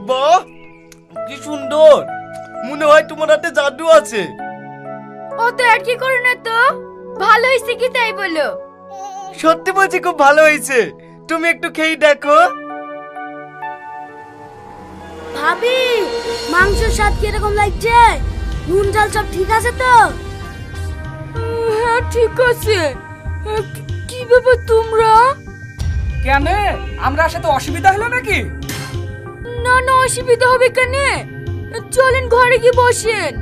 বাহ, কি সুন্দর! মনে হয় তোমার হাতে জাদু আছে। ও তো আর কি করে না তো, ভালো হয়েছে কি তাই বলো। সত্যি বলছি, খুব ভালো হয়েছে। তুমি একটু খেয়ে দেখো। ভাবি, মাংসের স্বাদ কিরকম লাগছে? নুন ঝাল সব ঠিক আছে তো? হ্যাঁ ঠিক আছে। কি ব্যাপার তোমরা? কেন, আমরা সাথে অসুবিধা হলো নাকি? না না, অসুবিধা হবে কেন? চলেন ঘরে গিয়ে বসেন।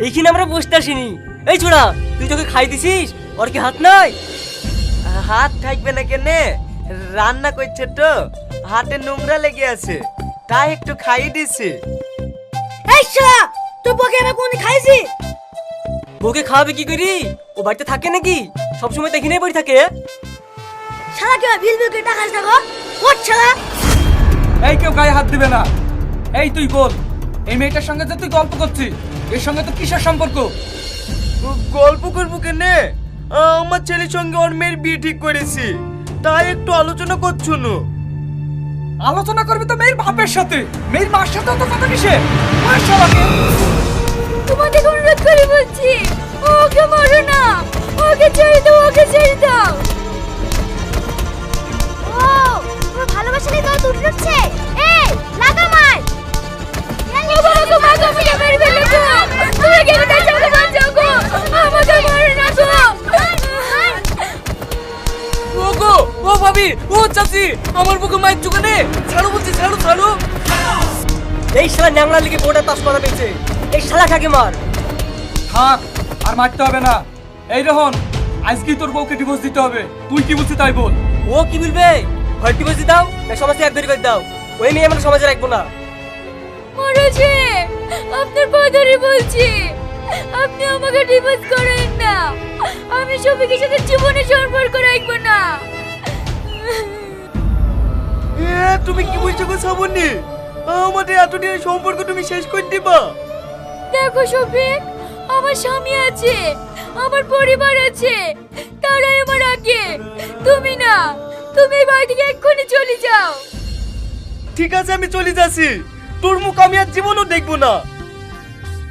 এইখানে আমরা বসতে আসিনি। এই ছোড়া, তুই তোকে খাই দিছিস? ওর কি হাত নাই? হাত থাকবে না কেনে? রান্না করছে তো, হাতে নোংরা লেগে আছে, তাই একটু খাইয়ে দিছি। এই শালা, তুই বকে আমি কোন খাইছি? বউকে খাওয়াবে কি করি? ও বাড়িতে থাকে নাকি? সবসময় তো এখানেই পড়ে থাকে। শালা কি বিল বিল কেটে খাইছ গো? ওঠ শালা। এই কেউ গায়ে হাত দিবে না। এই তুই বল, এই মেয়েটার সঙ্গে যে তুই গল্প করছিস, এর সঙ্গে তো কিসের সম্পর্ক? গল্প করবো কেনে? আমার ছেলের সঙ্গে ওর মেয়ের বিয়ে ঠিক করেছি, তাই একটু আলোচনা করছো না। আলোচনা করবি তো মেয়ের বাপের সাথে, মেয়ের মার সাথে তো কথা কিসে? মার শালাকে। তোমাদের অনুরোধ করে বলছি, ওকে মারো না, ওকে ছেড়ে দাও, ওকে ছেড়ে দাও। ও, তোর ভালোবাসারই দল উঠছে। এই, লাগা মার। আমাকে মারো, আমাকে মেরে ফেলো গো। তুমি কেন তার সাথে বাঁচাও গো? আমাকে মারো না গো। ও গো, ও ভাবি, ও চাচি, আমার বুকে মাইর চুকানে ছাড়ো বলছি, ছাড়ো ছাড়ো। এই শালা ন্যাংলা লিগে বোর্ডে তাস করা পেয়েছে। এই শালাটাকে মার। থাক, আর মারতে হবে না। এই রোহন, আজকে তোর বউকে ডিভোর্স দিতে হবে। তুই কি বলছিস তাই বল। ও কি বলবে? হয় ডিভোর্স দাও, না সমাজে এক ধরে করে দাও। ওই মেয়ে আমরা সমাজে রাখবো না। মরোজে, আপনার পদরে বলছি, আপনি আমাকে ডিভোর্স করেন না। আমি সবিকের সাথে জীবনে সম্পর্ক রাখবো না। তুমি কি বলছো গো শ্রাবণী? আমাদের এতদিনের সম্পর্ক তুমি শেষ করে দিবা? দেখো শফিক, আমার স্বামী আছে, আমার পরিবার আছে, তারাই আমার আগে। তুমি না, তুমি এই বাড়ি থেকে এক্ষুনি চলে যাও। ঠিক আছে, আমি চলে যাচ্ছি। তোর মুখ আমি আর জীবনও দেখবো না।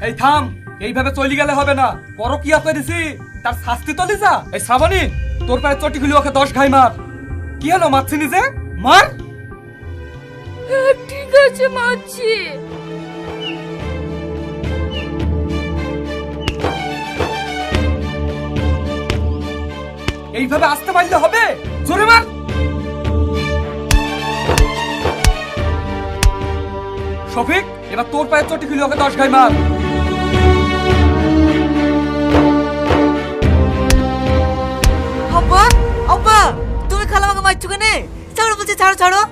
এই থাম, এইভাবে চলে গেলে হবে না। বড় কি করেছি, তার শাস্তি তো দিছা। এই শ্রাবণী, তোর পায়ে চটি খুলে ওকে 10 ঘাই মার। কি হলো, মারছি নিজে? মার। ঠিক আছে, মারছি। এইভাবে আসতে পারলে হবে? জোরে মার। শফিক, এবার তোর পায়ে চটি খুলে ওকে 10 ঘাই মার। আব্বা, আব্বা, তুমি খালা আমাকে মারছো কেন? ছাড়ো বলছি, ছাড়ো ছাড়ো।